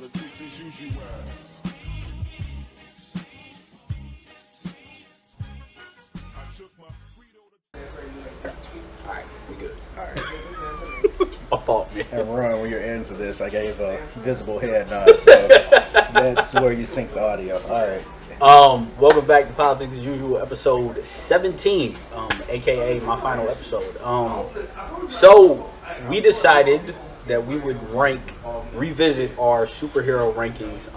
politics as usual. I took my Alright, we good. Alright. My fault, man. And Ron, when you're into this, I gave a visible head nod, so that's where you sync the audio. Alright. Welcome back to Politics as Usual, episode 17, aka my final episode. So we decided that we would revisit our superhero rankings.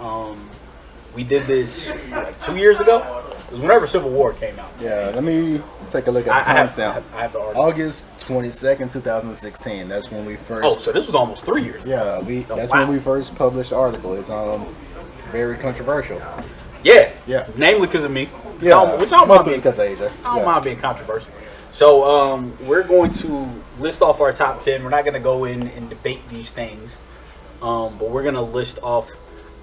We did this like 2 years ago. It was whenever Civil War came out. Yeah, let me take a look at the timestamp. I have the article. August 22nd, 2016. That's when we first. Oh, so this was almost 3 years ago. Yeah, that's when we first published the article. It's very controversial. Yeah. Yeah. Namely because of me. Yeah, which I don't mind mostly being, because of AJ. I don't mind being controversial. So we're going to list off our top 10. We're not going to go in and debate these things. But we're going to list off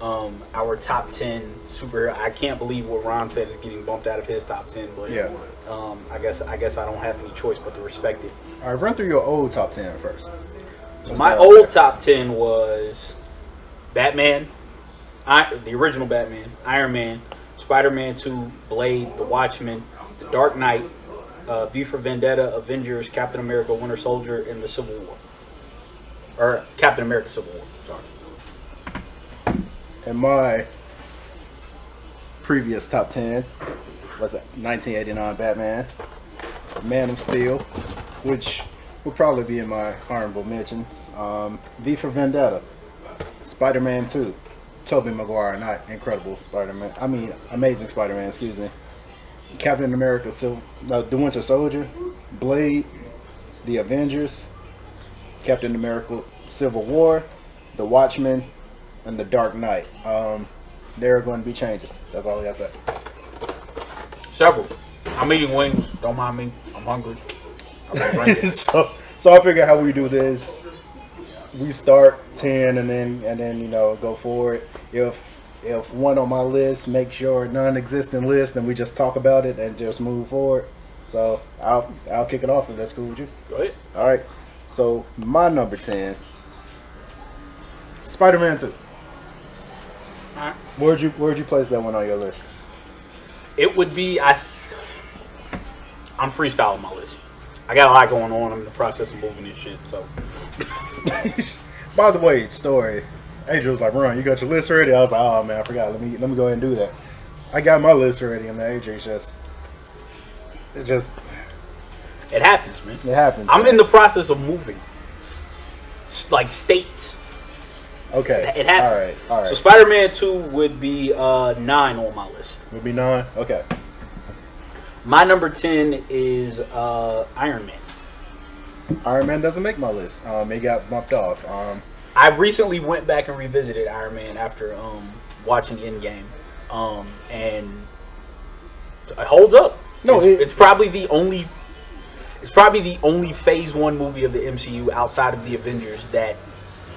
our top 10 superhero. I can't believe what Ron said is getting bumped out of his top 10. But Yeah. I guess I don't have any choice but to respect it. All right, run through your old top 10 first. So my old top 10 was Batman, the original Batman, Iron Man, Spider-Man 2, Blade, The Watchmen, The Dark Knight, V for Vendetta, Avengers, Captain America, Winter Soldier, and the Civil War. Or Captain America Civil War, sorry. And my previous top 10 was 1989 Batman, Man of Steel, which will probably be in my honorable mentions. V for Vendetta, Spider-Man 2, Tobey Maguire, not Incredible Spider-Man. I mean, Amazing Spider-Man, excuse me. Captain America, The Winter Soldier, Blade, The Avengers, Captain America, Civil War, The Watchmen, and The Dark Knight. There are going to be changes. That's all I got to say. Several. I'm eating wings. Don't mind me. I'm hungry. I'm gonna drink it. so I figure how we do this. We start 10 and then go forward. If one on my list makes sure non-existent list, then we just talk about it and just move forward. So I'll kick it off if that's cool with you. Go ahead. All right. So my number 10, Spider-Man 2. All right. Where'd you place that one on your list? It would be I'm freestyling my list. I got a lot going on. I'm in the process of moving this shit. So. By the way, story. Angel was like, "Ron, you got your list ready?" I was like, "Oh man, I forgot. Let me go ahead and do that." I got my list ready, and the AJ's It happens, man. it happens. I'm in the process of moving, like states. Okay. It happens. All right. So Spider-Man 2 would be 9 on my list. Would be 9. Okay. My number 10 is Iron Man. Iron Man doesn't make my list. It got bumped off. I recently went back and revisited Iron Man after watching Endgame, and it holds up. No, it's probably the only Phase 1 movie of the MCU outside of the Avengers that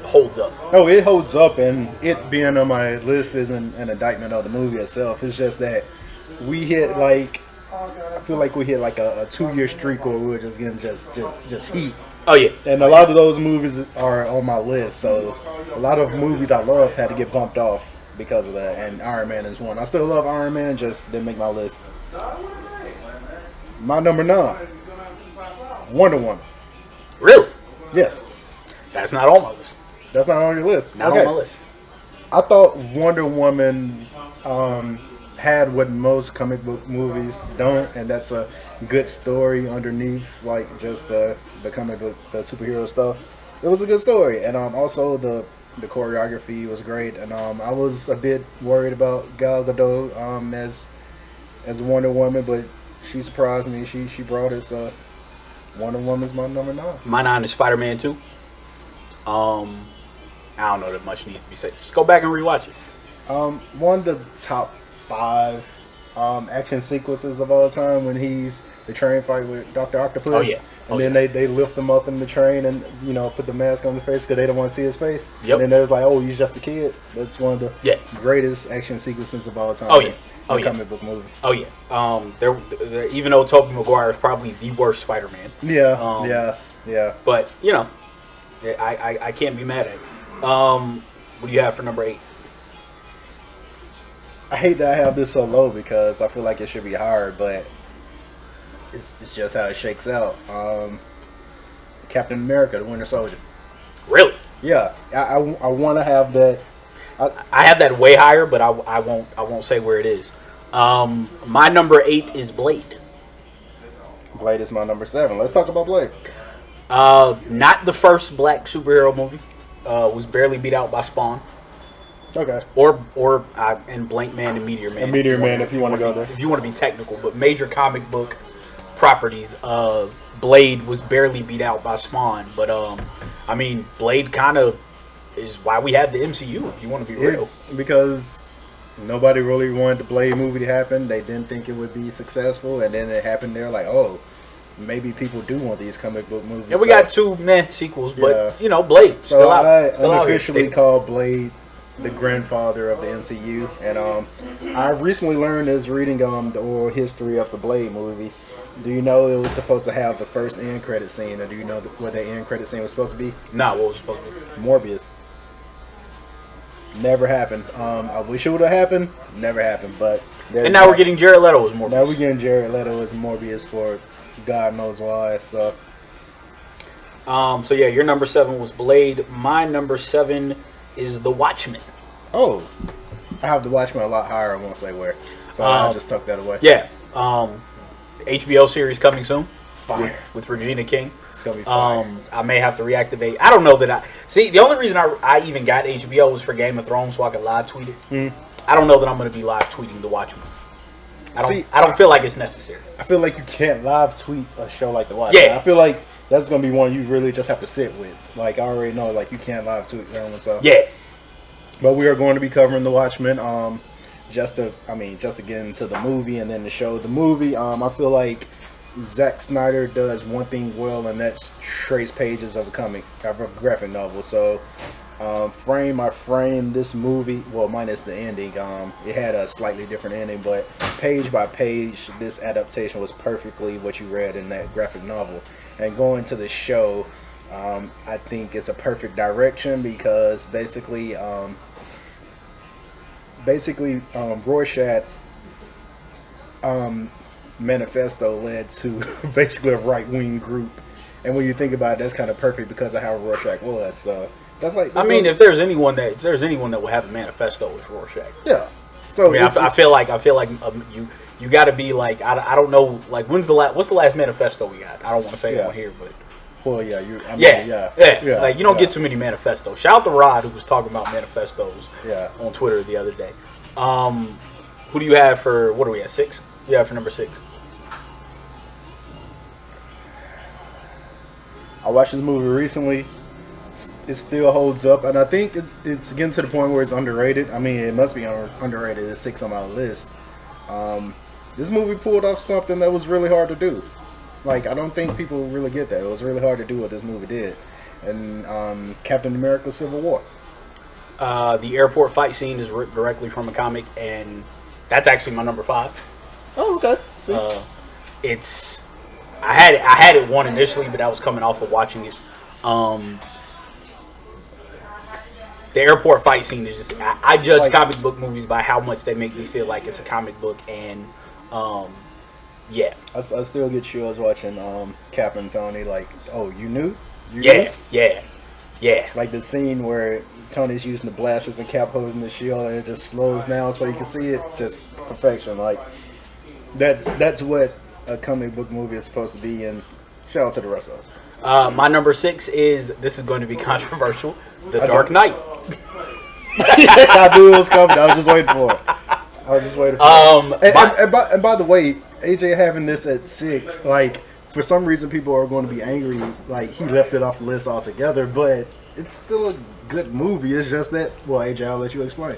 holds up. No, it holds up, and it being on my list isn't an indictment of the movie itself. It's just that we hit I feel like we hit like a 2-year streak where we were just getting just heat. Oh yeah, And a lot of those movies are on my list, so a lot of movies I love had to get bumped off because of that, and Iron Man is one. I still love Iron Man, just didn't make my list. My number 9, Wonder Woman. really? Yes, That's not on my list. that's not on your list. Not on my list. I thought Wonder Woman had what most comic book movies don't, and that's a good story underneath, like just the comic book, the superhero stuff. It was a good story, and also the choreography was great, and I was a bit worried about Gal Gadot as Wonder Woman, but she surprised me. She brought it. So Wonder Woman's my number 9. My 9 is Spider-Man 2. I don't know that much needs to be said. Just go back and rewatch it. One of the top 5 action sequences of all time when he's the train fight with Dr. Octopus. Oh, yeah. And then they lift him up in the train and put the mask on the face because they don't want to see his face. Yep. And then there's like, oh, he's just a kid. That's one of the Yeah. greatest action sequences of all time. Oh, yeah. In a comic book movie. Oh yeah. Even though Tobey Maguire is probably the worst Spider-Man. Yeah. Yeah. But I can't be mad at it. What do you have for number 8? I hate that I have this so low because I feel like it should be higher, but it's just how it shakes out. Captain America, the Winter Soldier. Really? Yeah, I want to have that. I have that way higher, but I won't say where it is. My number 8 is Blade. Blade is my number 7. Let's talk about Blade. Not the first black superhero movie. Was barely beat out by Spawn. Okay. And Blank Man and Meteor Man. And Meteor Man, if you want to go there. If you want to be technical, but major comic book properties. Blade was barely beat out by Spawn, but I mean, Blade kind of is why we have the MCU. If you want to be real, It's because nobody really wanted the Blade movie to happen. They didn't think it would be successful, and then it happened. They're like, oh, maybe people do want these comic book movies. yeah, we got 2 sequels, but Yeah. Blade So still out. I Still out here. unofficially call Blade the grandfather of the MCU, and I recently learned as reading the oral history of the Blade movie. Do you know it was supposed to have the first end credit scene, or do you know what that end credit scene was supposed to be? Nah, what was supposed to be? Morbius. Never happened. I wish it would have happened. Never happened, but And now we're getting Jared Leto as Morbius. now we're getting Jared Leto as Morbius for God knows why. So So yeah, your number 7 was Blade. My number 7 is The Watchmen. oh, I have the Watchmen a lot higher. I won't say where, so I just tucked that away. Yeah. HBO series coming soon. Fire. With Regina King. It's gonna be fire. I may have to reactivate. I don't know that I see. The only reason I even got HBO was for Game of Thrones, so I could live tweet it. I don't know that I'm going to be live tweeting The Watchmen. I don't feel like it's necessary. I feel like you can't live tweet a show like The Watchmen. Yeah. I feel like that's gonna be one you really just have to sit with. Like I already know, like you can't live tweet that one. So Yeah. But we are going to be covering The Watchmen. Just to get into the movie and then to show the movie. I feel like Zack Snyder does one thing well, and that's trace pages of a graphic novel. So, frame by frame, this movie, well, minus the ending, it had a slightly different ending, but page by page, this adaptation was perfectly what you read in that graphic novel. And going to the show, I think it's a perfect direction because basically Rorschach manifesto led to basically a right-wing group, and when you think about it, that's kind of perfect because of how Rorschach was. So that's like, if there's anyone that will have a manifesto, it's Rorschach. yeah. So I feel like you got to be like I don't know, like what's the last manifesto we got? I don't want to say it on here, but well, yeah, like you don't get too many manifestos. Shout out to Rod, who was talking about manifestos on Twitter the other day. Who do you have for, what are we at, 6? You have for number 6? I watched this movie recently. It still holds up, and I think it's getting to the point where it's underrated. I mean, it must be underrated. It's 6 on my list. This movie pulled off something that was really hard to do. Like, I don't think people really get that. It was really hard to do what this movie did. And Captain America: Civil War. The airport fight scene is ripped directly from a comic, and that's actually my number 5. Oh, okay. See? I had it 1 initially, but I was coming off of watching it. The airport fight scene is just, I judge comic book movies by how much they make me feel like it's a comic book, and yeah. I still get chills watching Cap and Tony, like, oh, you knew? Yeah. Like the scene where Tony's using the blasters and Cap holding the shield, and it just slows down so you can see it. Just perfection. Like, that's what a comic book movie is supposed to be, and shout out to the rest of us. My number 6 this is going to be controversial, The Dark Knight. I knew it was coming. I was just waiting for it. And by the way, AJ having this at 6, like, for some reason people are going to be angry, like he left it off the list altogether, but it's still a good movie. It's just that, well, AJ, I'll let you explain.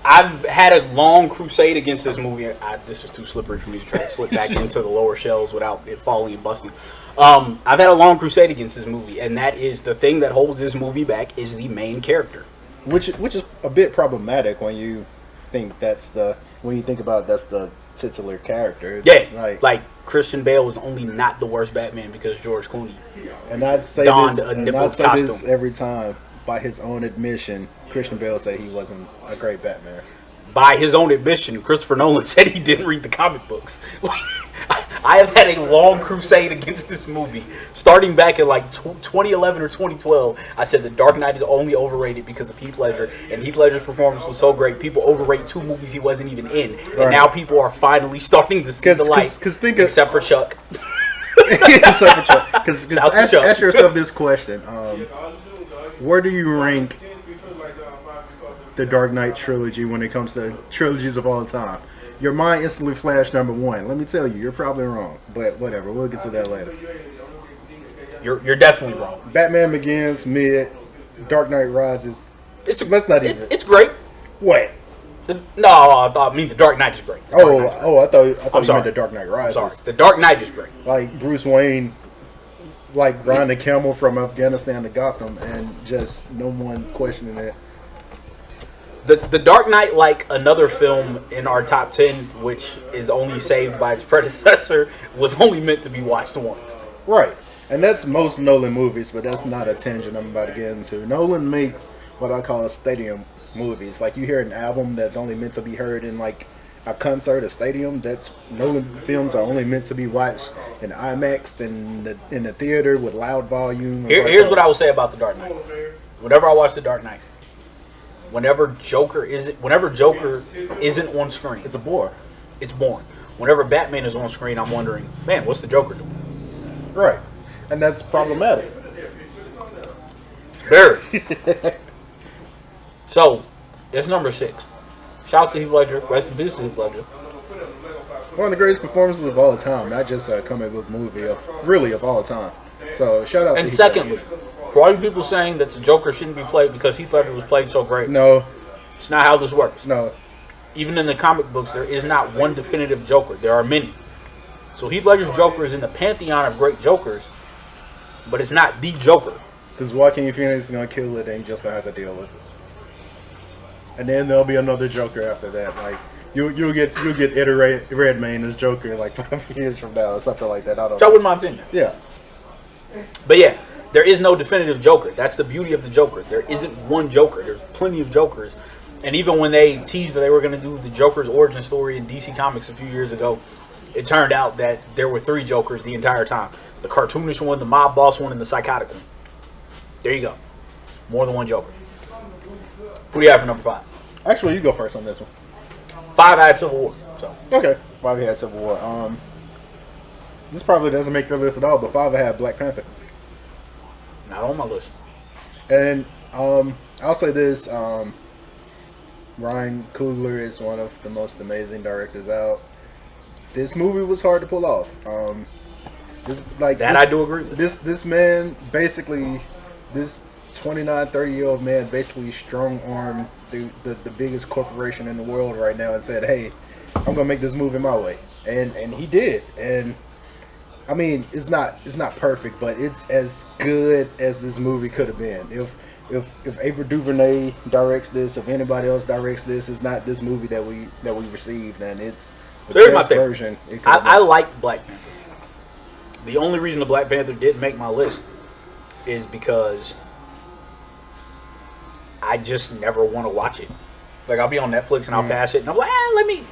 I've had a long crusade against this movie. This is too slippery for me to try to slip back into the lower shelves without it falling and busting. I've had a long crusade against this movie, and that is the thing that holds this movie back is the main character. Which is a bit problematic when you think that's the titular character. Yeah, like Christian Bale was only not the worst Batman because George Clooney and I'd say donned this, a and nipple I'd say costume. this every time. By his own admission, Christian Bale said he wasn't a great Batman. by his own admission, Christopher Nolan said he didn't read the comic books. I have had a long crusade against this movie, starting back in like 2011 or 2012. I said The Dark Knight is only overrated because of Heath Ledger, and Heath Ledger's performance was so great. People overrate 2 movies he wasn't even in, and now people are finally starting to see the light. Except for Chuck. Except for Chuck. Because ask yourself this question: where do you rank the Dark Knight trilogy when it comes to trilogies of all time? Your mind instantly flashed number 1. Let me tell you, you're probably wrong, but whatever. We'll get to that later. You're definitely wrong. Batman Begins, mid. Dark Knight Rises. Let's not even. It's great. What? The Dark Knight is great. I thought you meant The Dark Knight Rises. I'm sorry. The Dark Knight is great. Like Bruce Wayne, like riding a camel from Afghanistan to Gotham, and just no one questioning it. The Dark Knight, like another film in our top 10, which is only saved by its predecessor, was only meant to be watched once. Right. And that's most Nolan movies, but that's not a tangent I'm about to get into. Nolan makes what I call stadium movies. Like, you hear an album that's only meant to be heard in, like, a concert, a stadium. That's Nolan films are only meant to be watched in IMAX, in the theater with loud volume. Here's what I would say about The Dark Knight. Whenever I watch The Dark Knight, whenever Joker isn't on screen, it's a bore. It's boring. Whenever Batman is on screen, I'm wondering, man, what's the Joker doing? Right, and that's problematic. Very. So, it's number 6. Shouts to Heath Ledger. Rest in peace to Heath Ledger. One of the greatest performances of all time, not just a comic book movie, of all time. So, shout out. And secondly, for all you people saying that the Joker shouldn't be played because Heath Ledger was played so great, no, it's not how this works. No. Even in the comic books, there is not one definitive Joker. There are many. So Heath Ledger's Joker is in the pantheon of great Jokers, but it's not the Joker. Because Joaquin Phoenix is gonna kill it, and you just gonna have to deal with it. And then there'll be another Joker after that. Like you'll get Eddie Redmayne as Joker like 5 years from now or something like that. I don't know. I wouldn't mind seeing that. Yeah. But yeah, there is no definitive Joker. That's the beauty of the Joker. There isn't one Joker. There's plenty of Jokers. And even when they teased that they were going to do the Joker's origin story in DC Comics a few years ago, it turned out that there were 3 Jokers the entire time. The cartoonish one, the mob boss one, and the psychotic one. There you go. More than one Joker. Who do you have for number 5? Actually, you go first on this one. 5 I had Civil War. So. Okay. 5 I had Civil War. This probably doesn't make your list at all, but 5 I had Black Panther. Not on my list. And I'll say this. Ryan Coogler is one of the most amazing directors out. This movie was hard to pull off. I do agree with. This man basically, this 29, 30-year-old man basically strong-armed the biggest corporation in the world right now and said, hey, I'm going to make this movie my way. And he did. And I mean, it's not perfect, but it's as good as this movie could have been. If Ava DuVernay directs this, if anybody else directs this, it's not this movie that we received, and it's the best version. I like Black Panther. The only reason the Black Panther didn't make my list is because I just never want to watch it. Like, I'll be on Netflix and I'll pass it, and I'm like, let me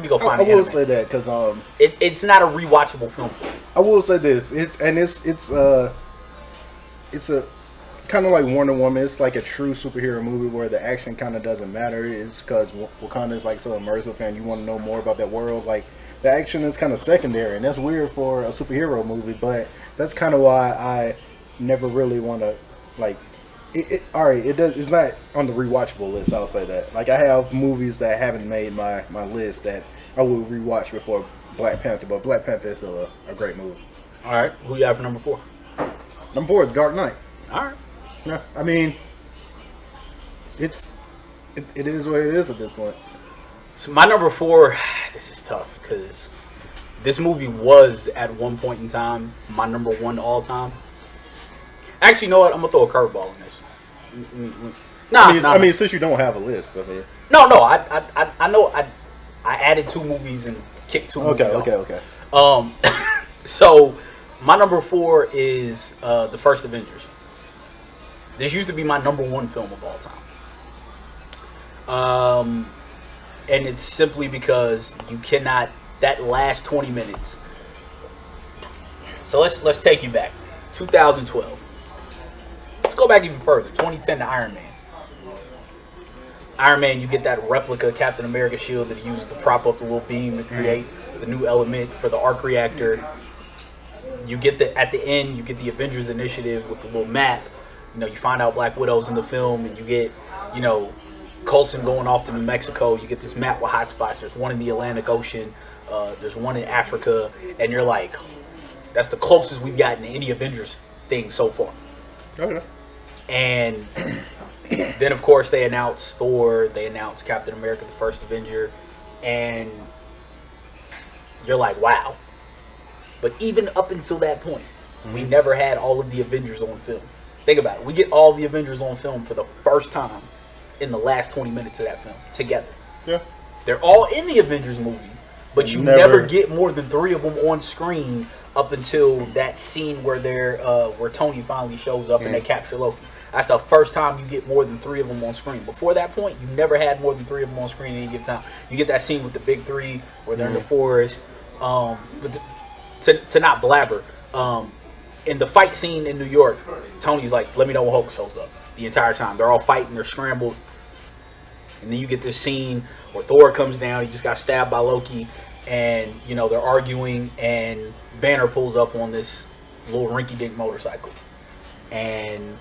go find it. I will say that because it's not a rewatchable film for me. I will say this, it's a kind of like Wonder Woman. It's like a true superhero movie where the action kind of doesn't matter. It's because Wakanda is like so immersive and you want to know more about that world. Like, the action is kind of secondary, and that's weird for a superhero movie, but that's kind of why I never really want to like. It's not on the rewatchable list. I'll say that. Like, I have movies that haven't made my list that I will rewatch before Black Panther, but Black Panther is still a great movie. All right, who you have for number 4? Number 4 is Dark Knight. All right. Yeah, I mean, it is what it is at this point. So my number 4, this is tough because this movie was at one point in time my number 1 all time. Actually, you know what? I'm gonna throw a curveball in this. I mean, since you don't have a list, I mean. No. I know. I added 2 movies and kicked 2 movies off. Okay. So my number 4 is the first Avengers. This used to be my number 1 film of all time. And it's simply because you cannot, that last 20 minutes. So let's take you back. 2012. Let's go back even further. 2010 to Iron Man. Iron Man, you get that replica Captain America shield that he uses to prop up the little beam to create the new element for the arc reactor. You get at the end, you get the Avengers initiative with the little map. You know, you find out Black Widow's in the film, and you get, you know, Coulson going off to New Mexico. You get this map with hotspots. There's one in the Atlantic Ocean. There's one in Africa. And you're like, that's the closest we've gotten to any Avengers thing so far. Okay. And then, of course, they announced Thor. They announced Captain America, the first Avenger. And you're like, wow. But even up until that point, we never had all of the Avengers on film. Think about it. We get all the Avengers on film for the first time in the last 20 minutes of that film together. Yeah. They're all in the Avengers movies, but you never get more than 3 of them on screen up until that scene where where Tony finally shows up and they capture Loki. That's the first time you get more than 3 of them on screen. Before that point, you never had more than 3 of them on screen at any given time. You get that scene with the big 3 where they're in the forest. To not blabber, in the fight scene in New York, Tony's like, let me know when Hulk shows up. The entire time. They're all fighting, they're scrambled. And then you get this scene where Thor comes down, he just got stabbed by Loki, and, you know, they're arguing, and Banner pulls up on this little rinky-dink motorcycle. And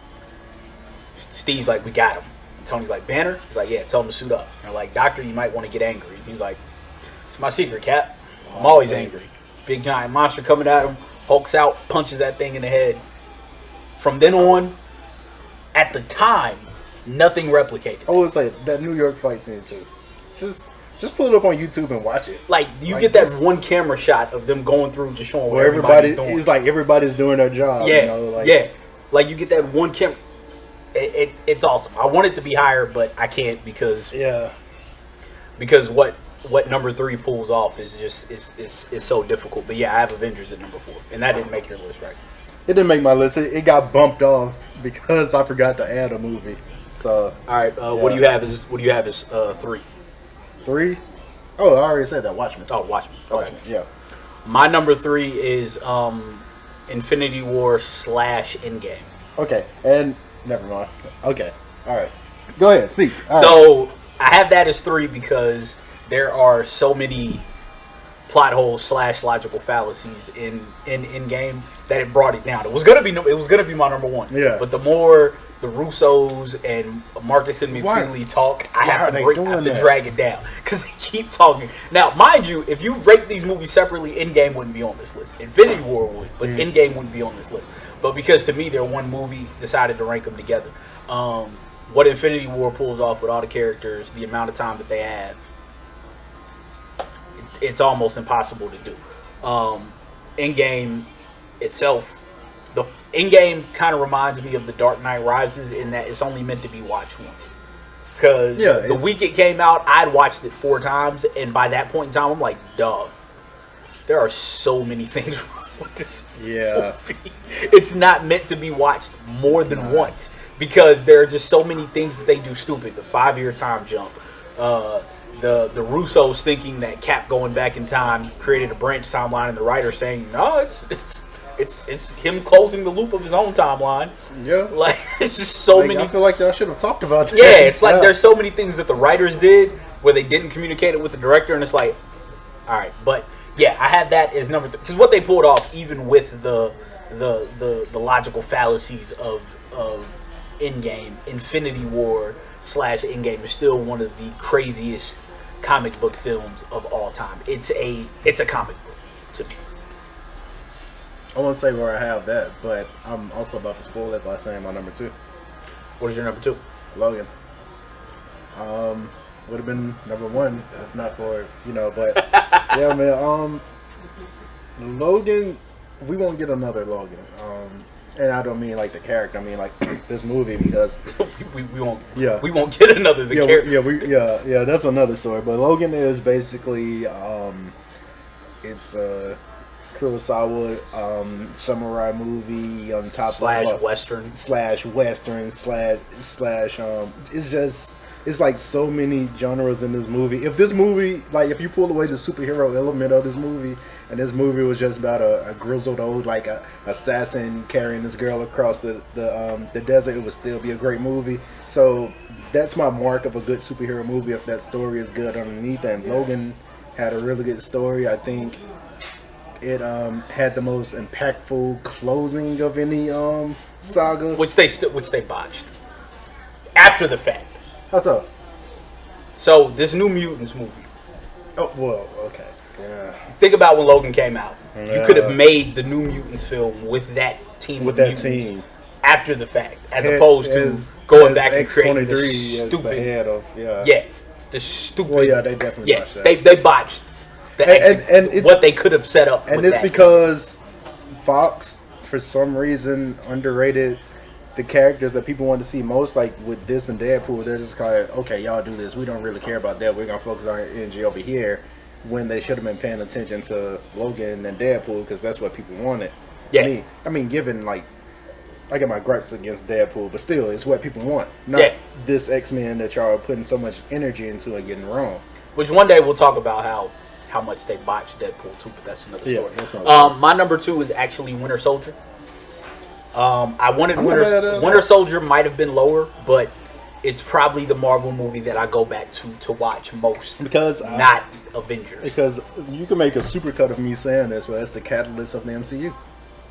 Steve's like, we got him. And Tony's like, Banner? He's like, yeah, tell him to suit up. And they're like, Doctor, you might want to get angry. He's like, it's my secret, Cap. I'm always angry. Big giant monster coming at him, hulks out, punches that thing in the head. From then on, at the time, nothing replicated. Oh, it's like that New York fight scene is just pull it up on YouTube and watch it. Like you get that one camera shot of them going through, just showing where everybody's doing. It's like everybody's doing their job. Yeah, you know, like, yeah. Like you get that one camera. It's awesome. I want it to be higher, but I can't because what number 3 pulls off is just is so difficult. But yeah, I have Avengers at number 4, and that didn't make your list, right? It didn't make my list. It got bumped off because I forgot to add a movie. So all right, what do you have? Is 3? 3? Oh, I already said that. Watchmen. Oh, Watchmen. Okay. Watchmen, yeah. My number 3 is Infinity War / Endgame. Okay, and never mind. Okay, all right. Go ahead, speak. So I have that as 3 because there are so many plot holes / logical fallacies in Endgame that it brought it down. It was gonna be my number 1. Yeah. But the more the Russos and Marcus and McFeely talk, I have to drag it down because they keep talking. Now, mind you, if you rate these movies separately, Endgame wouldn't be on this list. Infinity War would, but Endgame wouldn't be on this list. But because to me they're one movie, decided to rank them together. What Infinity War pulls off with all the characters, the amount of time that they have, it's almost impossible to do. Endgame itself, the Endgame kind of reminds me of The Dark Knight Rises in that it's only meant to be watched once. Because the week it came out, I'd watched it 4 times, and by that point in time, I'm like, dog, there are so many things wrong with this movie. It's not meant to be watched more than once because there are just so many things that they do stupid. The 5-year time jump. The Russos thinking that Cap going back in time created a branch timeline, and the writer saying, no, it's him closing the loop of his own timeline. Yeah. Like, it's just so many. I feel like y'all should have talked about that. Yeah, it's like there's so many things that the writers did where they didn't communicate it with the director, and it's like, all right. But yeah, I had that as number 3 because what they pulled off, even with the logical fallacies of Endgame, Infinity War / Endgame is still one of the craziest comic book films of all time. It's a comic book to me. I won't say where I have that, but I'm also about to spoil it by saying my number 2. What is your number 2? Logan. Would have been number 1 if not for but yeah, man. Logan, we won't get another Logan. And I don't mean like the character. I mean like this movie because we won't. Yeah, we won't get another character. That's another story. But Logan is basically it's a Kurosawa samurai movie on top /western /western / it's just it's like so many genres in this movie. If this movie, like, if you pull away the superhero element of this movie, and this movie was just about a grizzled old like a assassin carrying this girl across the desert, it would still be a great movie. So that's my mark of a good superhero movie, if that story is good underneath. And Logan had a really good story. I think it had the most impactful closing of any saga, which they botched after the fact. How so? So this New Mutants movie. Oh well, okay. Yeah. Think about when Logan came out. Yeah. You could have made the New Mutants film with that team. With that team. After the fact, as opposed to going back and creating the stupid. The head of, the stupid. Well, yeah, they definitely botched that. They botched what they could have set up. And it's because Fox, for some reason, underrated the characters that people want to see most. Like with this and Deadpool, they're just kind of, okay, y'all do this. We don't really care about that. We're gonna focus on energy over here. When they should have been paying attention to Logan and Deadpool, because that's what people wanted. Yeah. I mean, given like, I get my gripes against Deadpool, but still, it's what people want. Not this X-Men that y'all are putting so much energy into and getting wrong. Which one day we'll talk about how much they botched Deadpool too, but that's another story. That's not my number 2 is actually Winter Soldier. I wanted Winter Soldier might have been lower, but it's probably the Marvel movie that I go back to watch most. Because not Avengers. Because you can make a supercut of me saying this, but that's the catalyst of the MCU.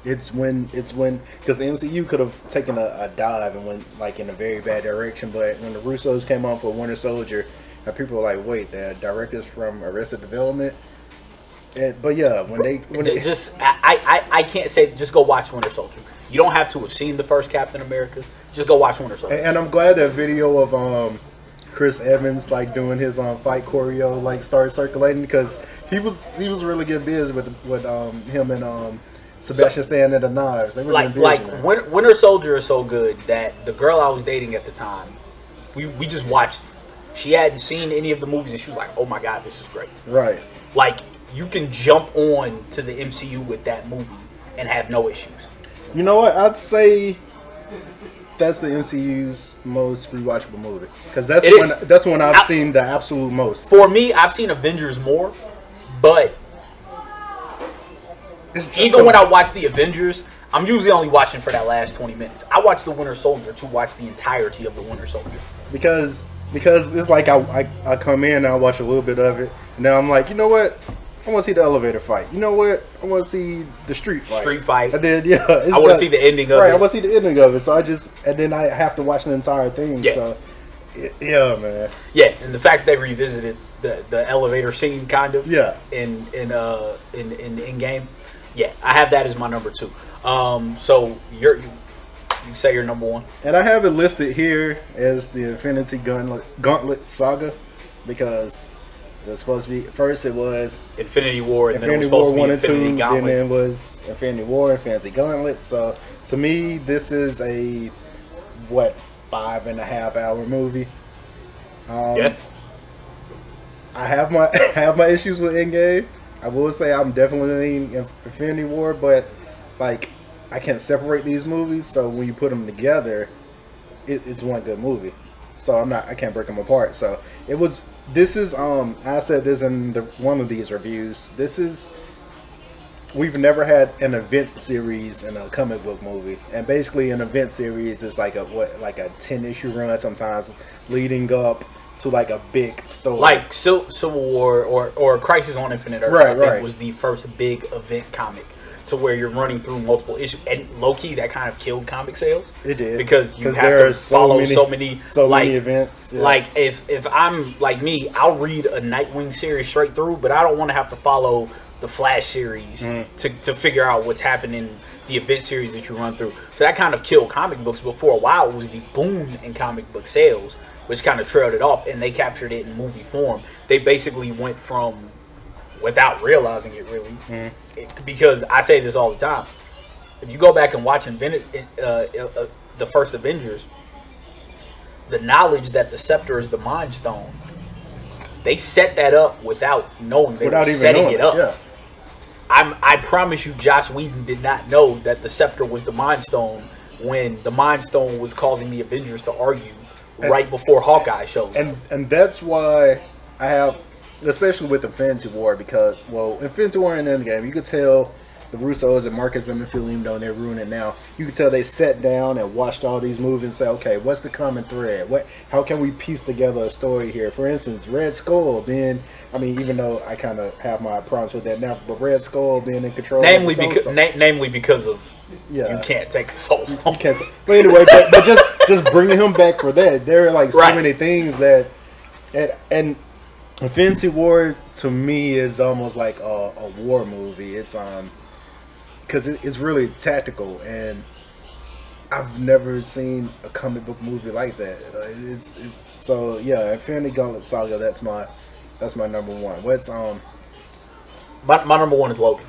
It's when because the MCU could have taken a dive and went like in a very bad direction, but when the Russos came on for Winter Soldier, and people were like, wait, the directors from Arrested Development. But yeah, I can't say just go watch Winter Soldier. You don't have to have seen the first Captain America. Just go watch Winter Soldier. And I'm glad that video of Chris Evans like doing his fight choreo like started circulating, because he was really good biz with him and Sebastian Stan and the Knives. They were Winter Soldier is so good that the girl I was dating at the time, we just watched. She hadn't seen any of the movies and she was like, "Oh my god, this is great!" Right. Like you can jump on to the MCU with that movie and have no issues. You know what? I'd say that's the MCU's most rewatchable movie, because that's when I've seen the absolute most. For me, I've seen Avengers more, but even when I watch the Avengers, I'm usually only watching for that last 20 minutes. I watch the Winter Soldier to watch the entirety of the Winter Soldier. Because it's like I come in and I watch a little bit of it, and now I'm like, you know what? I want to see the elevator fight. You know what? I want to see the street fight. I did, yeah. I want to see the ending of it. Right, I want to see the ending of it. So then I have to watch the entire thing. Yeah. So, yeah, man. Yeah, and the fact they revisited the elevator scene kind of. Yeah. In Endgame. Yeah, I have that as my number 2. So you say your number 1, and I have it listed here as the Infinity Gauntlet Saga, because it's supposed to be first. It was Infinity War, and Infinity then it was War 1 and 2, Gauntlet. then it was Infinity War, Infinity Gauntlet. So to me, this is a 5.5 hour movie. Yeah. I have my issues with Endgame. I will say I'm definitely in Infinity War, but like I can't separate these movies. So when you put them together, it's one good movie. So I can't break them apart. So this is I said this in one of these reviews. We've never had an event series in a comic book movie, and basically an event series is like a 10-issue run sometimes, leading up to like a big story, like Civil War or Crisis on Infinite Earth. Right, I think was the first big event comic to where you're running through multiple issues, and low key that kind of killed comic sales. It did, because you have to follow so many events. Yeah. Like if I'm like me, I'll read a Nightwing series straight through, but I don't want to have to follow the Flash series to figure out what's happening. The event series that you run through, so that kind of killed comic books. But for a while, it was the boom in comic book sales, which kind of trailed it off, and they captured it in movie form. They basically went from, without realizing it really, because I say this all the time, if you go back and watch the first Avengers, the knowledge that the scepter is the Mind Stone, they set that up without knowing they were setting it up. Yeah. I promise you, Joss Whedon did not know that the scepter was the Mind Stone when the Mind Stone was causing the Avengers to argue right before Hawkeye shows up. And that's why I have, especially with Infinity War, because, well, Infinity War and Endgame, you could tell the Russos and Marcus and Phil, even though they're ruining it now, you could tell they sat down and watched all these movies and said, okay, what's the common thread? How can we piece together a story here? For instance, Red Skull being, I mean, even though I kind of have my problems with that now, but Red Skull being in control namely of the Soul Stone. namely because of you can't take the Soul Stone. But anyway, but just bringing him back for that, there are like so many things that, and Infinity War to me is almost like a war movie. It's because it's really tactical, and I've never seen a comic book movie like that. It's so yeah. Infinity Gauntlet Saga. That's my number one. What's my number one is Logan.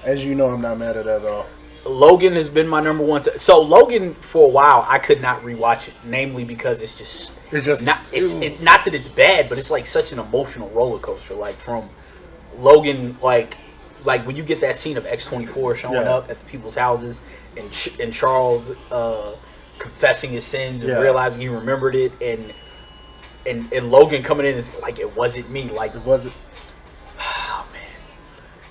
As you know, I'm not mad at that at all. Logan has been my number one. So Logan, for a while, I could not rewatch it, namely because it's just not. Not that it's bad, but it's like such an emotional roller coaster. Like from Logan, like when you get that scene of X-24 showing up at the people's houses and Charles confessing his sins and realizing he remembered it, and Logan coming in is like, it wasn't me. Like, it wasn't. Oh man,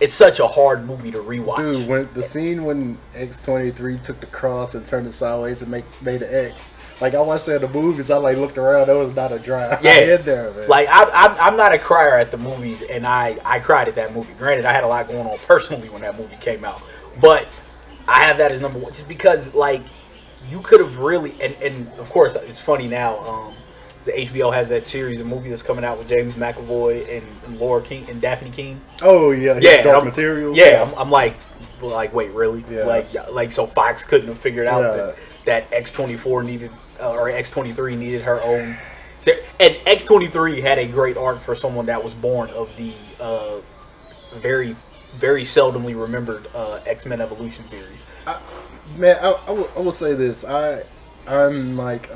it's such a hard movie to rewatch. Dude, when the scene when X-23 took the cross and turned it sideways and made the X. Like, I watched that in the movies, I looked around, there was not a dry eye in there, man. Like, I'm not a crier at the movies, and I cried at that movie. Granted, I had a lot going on personally when that movie came out. But I have that as number one, just because, like, you could have really, and of course, it's funny now, the HBO has that series of movies that's coming out with James McAvoy and Laura King and Daphne King. Oh, yeah, Dark Materials. Yeah, I'm like, wait, really? Yeah. Like, so Fox couldn't have figured out that X-24 needed, or X-23 needed her own. And X-23 had a great arc for someone that was born of the very, very seldomly remembered X-Men Evolution series. I will say this. I'm like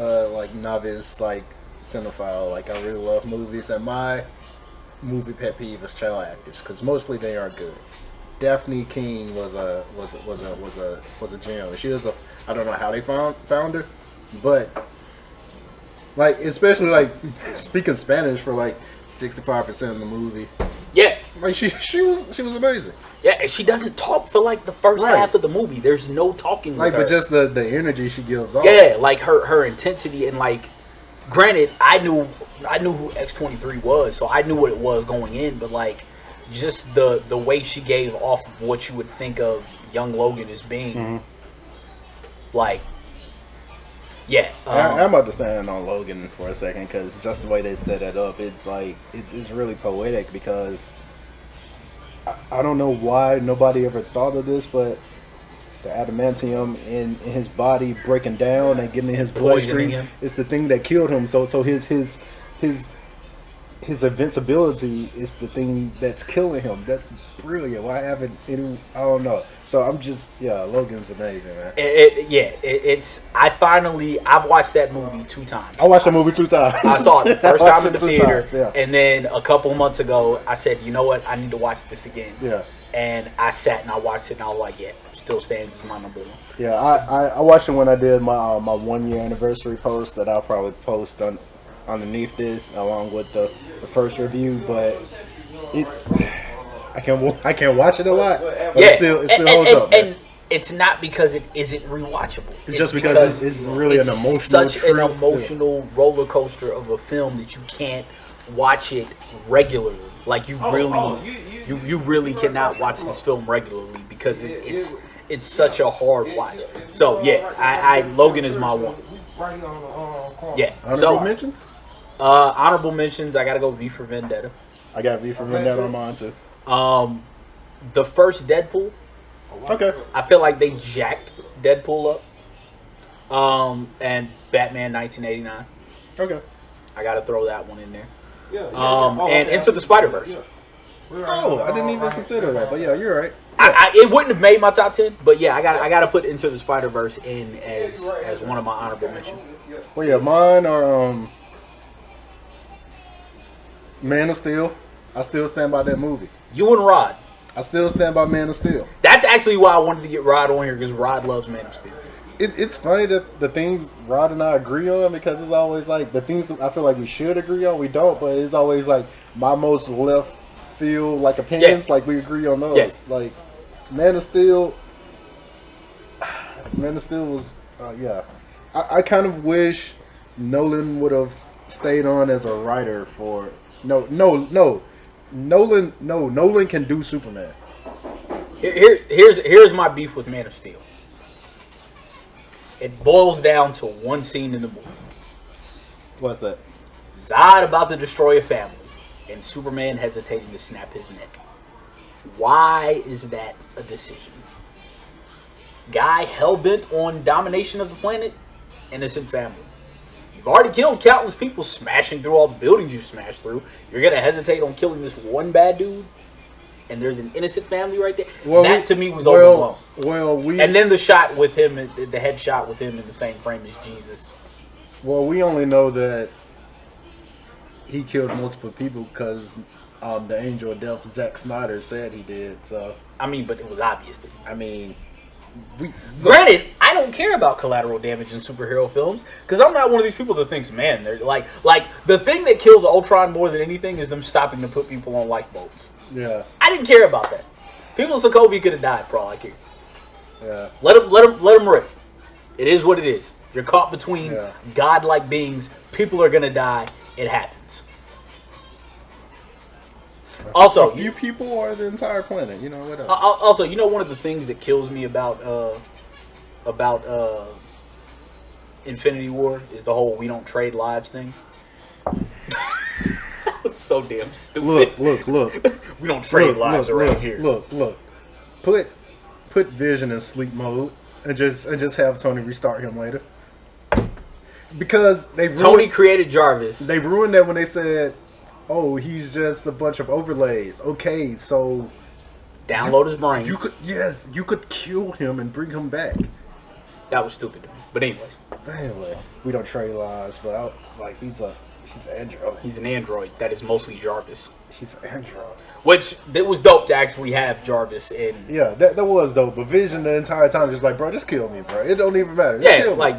novice, like cinephile. Like, I really love movies, and my movie pet peeve is child actors, because mostly they are good. Daphne King was a gem. She was I don't know how they found her, but like, especially like speaking Spanish for like 65% of the movie. Yeah, like she was amazing. Yeah, and she doesn't talk for like the first half of the movie. There's no talking. Like, with her. But just the energy she gives off. Yeah, like her intensity, and like, granted, I knew who X-23 was, so I knew what it was going in. But like, just the way she gave off of what you would think of young Logan as being, like, yeah. I'm about to stand on Logan for a second, because just the way they set it up, it's like it's really poetic, because I don't know why nobody ever thought of this, but the adamantium in his body breaking down and getting in his bloodstream is the thing that killed him. So his invincibility is the thing that's killing him. That's brilliant. Why haven't any? I don't know. So I'm just Logan's amazing, man. I've watched that movie 2 times. I watched the movie 2 times. I saw it the first time in the theater, times, and then a couple months ago, I said, you know what, I need to watch this again. Yeah. And I sat and I watched it, and I was like, yeah, still stands as my number one. Yeah, I watched it when I did my 1 year anniversary post that I'll probably post underneath this along with the first review, but it's I can't watch it a lot, but it still holds up. And it's not because it isn't rewatchable. It's just because it's really an emotional, an emotional roller coaster of a film that you can't watch it regularly. Like, you really cannot watch this film regularly, because it's such a hard watch. So yeah, Logan is my one. Yeah. Honorable mentions? Honorable mentions, I gotta go V for Vendetta. I got V for Vendetta on mine too. The first Deadpool. Okay. I feel like they jacked Deadpool up. And Batman 1989. Okay. I gotta throw that one in there. And Into the Spider-Verse. Oh, I didn't even consider that, but yeah, you're right. It wouldn't have made my top 10, but yeah, I gotta put Into the Spider-Verse in as one of my honorable mentions. Well, yeah, mine are Man of Steel. I still stand by that movie. You and Rod. I still stand by Man of Steel. That's actually why I wanted to get Rod on here, because Rod loves Man of Steel. it's funny that the things Rod and I agree on, because it's always like the things that I feel like we should agree on, we don't. But it's always like my most left field like opinions, like we agree on those. Yes. Like Man of Steel was yeah. I kind of wish Nolan would have stayed on as a writer for Nolan can do Superman. Here's my beef with Man of Steel. It boils down to one scene in the movie. What's that? Zod about to destroy a family, and Superman hesitating to snap his neck. Why is that a decision? Guy hell-bent on domination of the planet, innocent family. You've already killed countless people, smashing through all the buildings you've smashed through. You're going to hesitate on killing this one bad dude? And there's an innocent family right there? That to me was overblown. And then the shot with him, the headshot with him in the same frame as Jesus. Well, we only know that he killed multiple people because the Angel of Death, Zack Snyder, said he did. So I mean, but it was obvious. Granted, I don't care about collateral damage in superhero films because I'm not one of these people that thinks, man, they're like the thing that kills Ultron more than anything is them stopping to put people on lifeboats. Yeah, I didn't care about that. People in Sokovia could have died for all I care. Yeah, let them rip. It is what it is. You're caught between godlike beings. People are gonna die. It happens. Also, a few people or the entire planet. You know what else? Also, you know, one of the things that kills me about Infinity War is the whole "we don't trade lives" thing. It's so damn stupid. Look. We don't trade lives around here. Look. Put Vision in sleep mode and just have Tony restart him later. Because Tony created Jarvis. They ruined that when they said, "Oh, he's just a bunch of overlays." Okay, so download his brain. You could kill him and bring him back. That was stupid to me. But anyway, we don't trade lives, but he's an android. He's an android that is mostly Jarvis. He's an android. Which, it was dope to actually have Jarvis in. Yeah, that was dope. But Vision the entire time just like, bro, just kill me, bro. It don't even matter.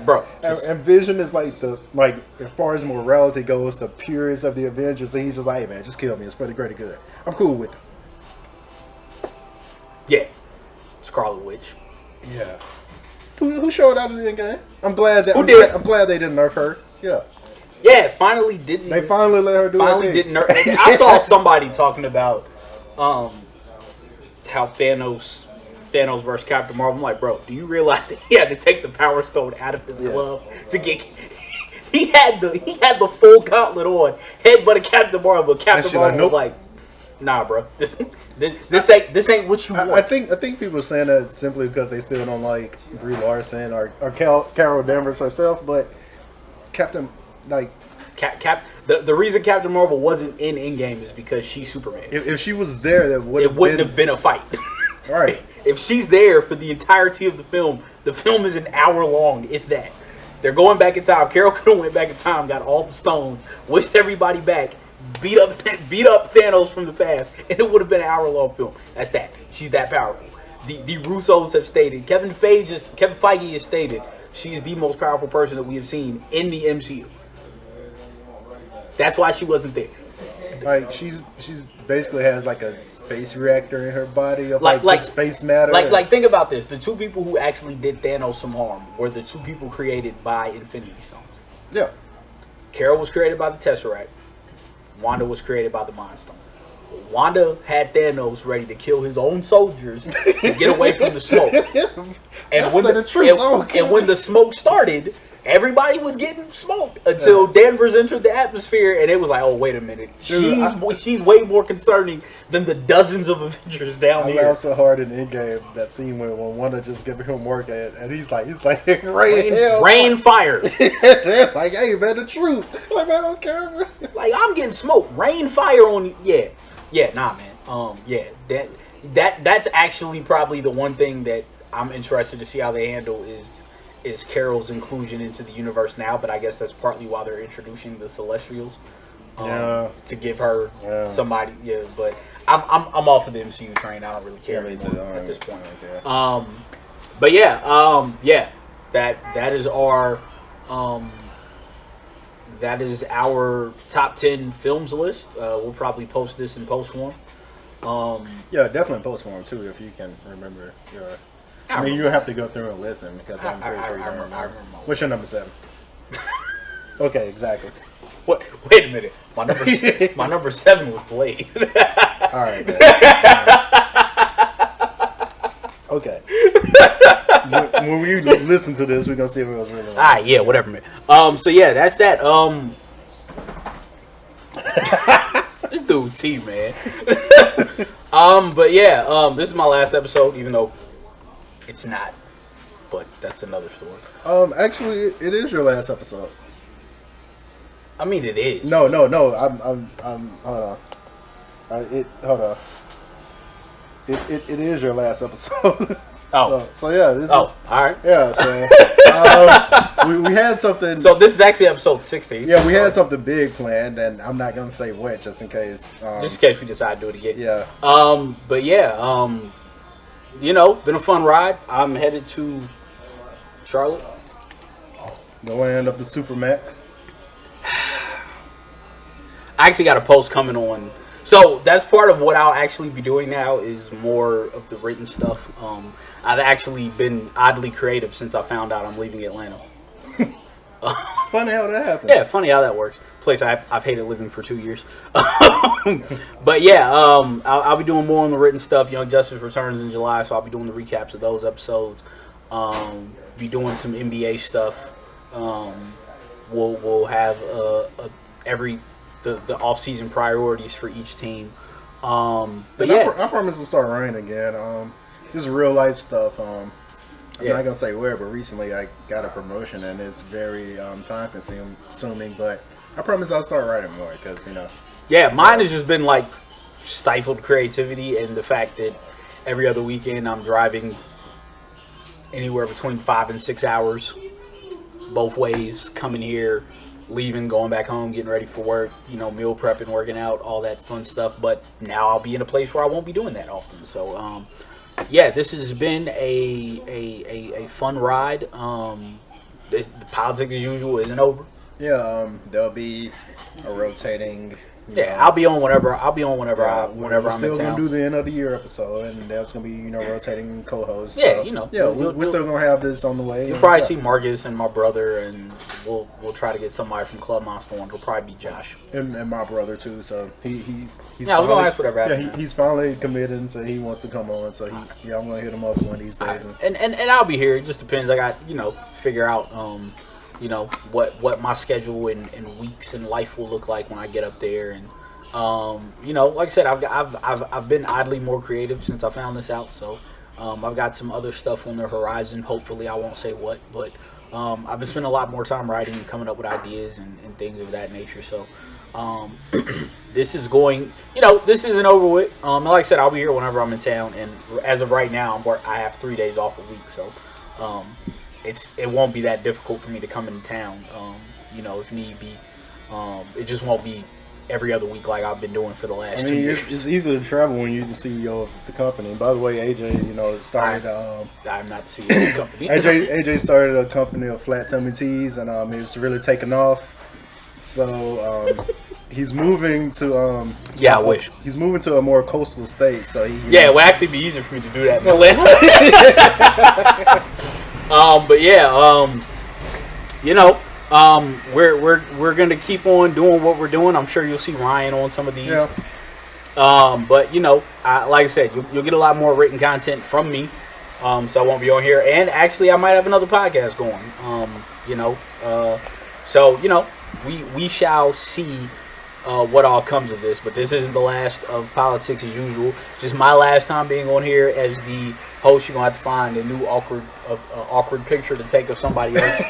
Bro. And Vision is as far as morality goes, the purest of the Avengers. And he's just like, hey, man, just kill me. It's for the greater good. I'm cool with it. Yeah. Scarlet Witch. Yeah. Who showed out in the game? I'm glad they didn't nerf her. Yeah. Yeah, finally didn't. They finally let her do it. Finally didn't nerf. I saw somebody talking about how Thanos versus Captain Marvel. I'm like, bro, do you realize that he had to take the Power Stone out of his glove to get? He had the full gauntlet on, headbutt Captain Marvel. But Captain Marvel was like, nah, bro, this ain't what you want. I think people are saying that simply because they still don't like Brie Larson or Carol Danvers herself, but Captain. The reason Captain Marvel wasn't in Endgame is because she's Superman. If she was there, it wouldn't have been a fight. Right. If she's there for the entirety of the film is an hour long, if that. They're going back in time. Carol could have went back in time, got all the stones, wished everybody back, beat up Thanos from the past, and it would have been an hour-long film. That's that. She's that powerful. The Russos have stated, Kevin Feige has stated, she is the most powerful person that we have seen in the MCU. That's why she wasn't there. Like she's basically has like a space reactor in her body of like space matter. Like think about this: the two people who actually did Thanos some harm were the two people created by Infinity Stones. Yeah. Carol was created by the Tesseract. Wanda was created by the Mind Stone. Wanda had Thanos ready to kill his own soldiers to get away from the smoke. And when the smoke started, everybody was getting smoked until Danvers entered the atmosphere, and it was like, oh, wait a minute. She's way more concerning than the dozens of Avengers down here. I laughed so hard in Endgame, that scene when Wanda just giving him work and he's like, rain fire. Like, hey, man, the truth. Like, man, I don't care. Like, I'm getting smoked. Rain fire on you. Yeah, nah, man. That's actually probably the one thing that I'm interested to see how they handle is Carol's inclusion into the universe now, but I guess that's partly why they're introducing the Celestials to give her somebody. Yeah, but I'm off of the MCU train. I don't really care anymore at this point. Right there. But yeah. that is our top 10 films list. We'll probably post this in post form. Yeah, definitely post form too if you can remember your. I mean, you have to go through and listen because I'm pretty sure you don't remember. What's your number 7? Okay, exactly. What? Wait a minute. My number 7 was Blade. All right. Man. Okay. When we listen to this, we're gonna see if it was really. All right. Yeah. Whatever, man. So yeah, that's that. This dude T, man. But yeah. This is my last episode, even though it's not. But that's another story. Actually, it is your last episode. I mean, it is. No. I'm hold on. Hold on. It is your last episode. Oh. So yeah, this is. All right. Yeah. So, we had something. So this is actually episode 16. Yeah, we had something big planned, and I'm not gonna say what, just in case. Just in case we decide to do it again. Yeah. But yeah. You know, been a fun ride. I'm headed to Charlotte. The land of the Supermax. I actually got a post coming on. So that's part of what I'll actually be doing now is more of the written stuff. I've actually been oddly creative since I found out I'm leaving Atlanta. Funny how that happens. Yeah, funny how that works. Place I've hated living for 2 years. But yeah, I'll be doing more on the written stuff. Young Justice returns in July, so I'll be doing the recaps of those episodes. Be doing some NBA stuff. We'll have the off-season priorities for each team. But yeah, I promise to start writing again. Just real life stuff. I'm not gonna say where, but recently I got a promotion and it's very time consuming. But I promise I'll start writing more because Yeah, mine has just been like stifled creativity and the fact that every other weekend I'm driving anywhere between 5 and 6 hours both ways, coming here, leaving, going back home, getting ready for work, meal prepping, working out, all that fun stuff. But now I'll be in a place where I won't be doing that often. So, yeah, this has been a fun ride. The politics as usual isn't over. Yeah, there'll be a rotating. I'll be on whenever. I'm in town. We're still gonna do the end of the year episode, and there's gonna be rotating co-hosts. Yeah, so, we're still gonna have this on the way. You'll probably see Marcus and my brother, and we'll try to get somebody from Club Monster on. It'll probably be Josh and my brother too. So he's I was gonna ask whatever happened. Yeah, he's finally committed and said he wants to come on. So I'm gonna hit him up one of these days. And I'll be here. It just depends. I got figure out what my schedule and weeks in life will look like when I get up there, and like I said, I've been oddly more creative since I found this out. So I've got some other stuff on the horizon. Hopefully, I won't say what, but I've been spending a lot more time writing and coming up with ideas and things of that nature. So this is going, this isn't over with. Like I said, I'll be here whenever I'm in town, and as of right now, I have 3 days off a week, so. It won't be that difficult for me to come into town, if need be. It just won't be every other week like I've been doing for the last 2 years. It's easier to travel when you're the CEO of the company. And by the way, AJ, started. I'm not the CEO of the company. AJ started a company of flat tummy tees, and it's really taken off. So he's moving to. I wish he's moving to a more coastal state. So it would actually be easier for me to do that. But yeah, we're gonna keep on doing what we're doing. I'm sure you'll see Ryan on some of these. Yeah. But like I said, you'll get a lot more written content from me. So I won't be on here, and actually I might have another podcast going. So we shall see what all comes of this. But this isn't the last of Politics as Usual. Just my last time being on here as the host. You're gonna have to find a new awkward picture to take of somebody else.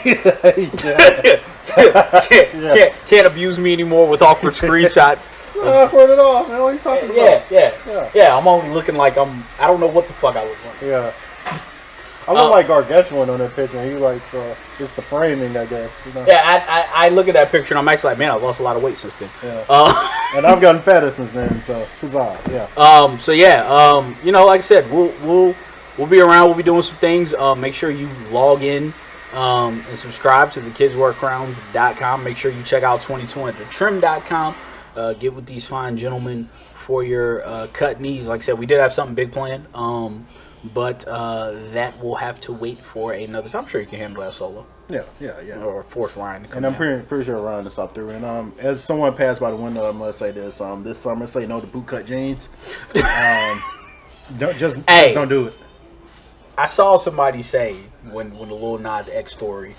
Can't abuse me anymore with awkward screenshots. It's not awkward at all, man. What are you talking about? Yeah. I'm only looking like I don't know what the fuck I look like. Yeah. I look like Gargantuan on that picture. And he it's the framing, I guess. Yeah, I look at that picture and I'm actually like, man, I've lost a lot of weight since then. Yeah. And I've gotten fatter since then, so huzzah. Yeah. Like I said, we'll be around. We'll be doing some things. Make sure you log in And subscribe to thekidswearcrowns.com. Make sure you check out 22 at thetrim.com. Get with these fine gentlemen for your cut knees. Like I said, we did have something big planned, but that will have to wait for another time. I'm sure you can handle that solo. Yeah. Or force Ryan to come And I'm down. pretty sure Ryan is up through. And as someone passed by the window, I must say this: this summer, say no to bootcut jeans. Just don't do it. I saw somebody say when the Lil Nas X story,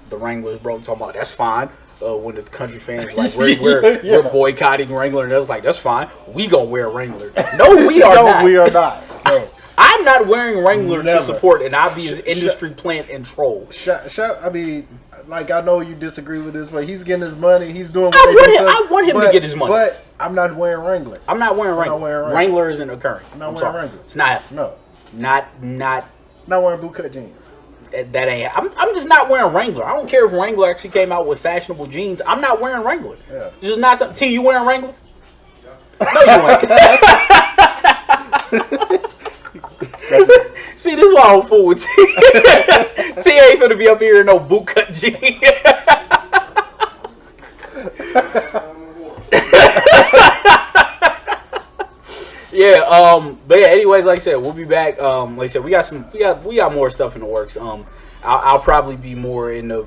the Wranglers broke, talking about that's fine. When the country fans like we're boycotting Wrangler, and they was like that's fine. We gonna wear Wrangler. No, we are not. No, we are not. No. I'm not wearing Wrangler Never. to support an obvious industry plant and troll. I mean, like, I know you disagree with this, but he's getting his money. He's doing what I want him to get his money. But I'm not wearing Wrangler. I'm not wearing Wrangler. Wrangler. Wrangler isn't occurring. I'm not I'm wearing sorry. Wrangler. It's not happening. No. Not wearing bootcut jeans. that ain't. I'm just not wearing Wrangler. I don't care if Wrangler actually came out with fashionable jeans. I'm not wearing Wrangler. Yeah. This is not something. T, you wearing Wrangler? No, you ain't. See, this is why I'm fool with T. T ain't gonna be up here in no bootcut jeans. Yeah, but yeah, anyways, like I said, we'll be back. Like I said, we got more stuff in the works. I'll probably be more in the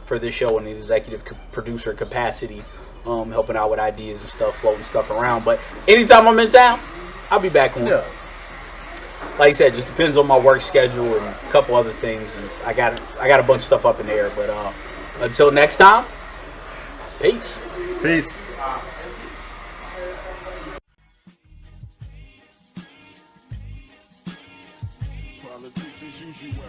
for this show in the executive producer capacity, helping out with ideas and stuff, floating stuff around. But anytime I'm in town, I'll be back on. Yeah. Like I said, just depends on my work schedule and a couple other things. And I got a bunch of stuff up in the air. But until next time, peace. Peace. Politics as usual.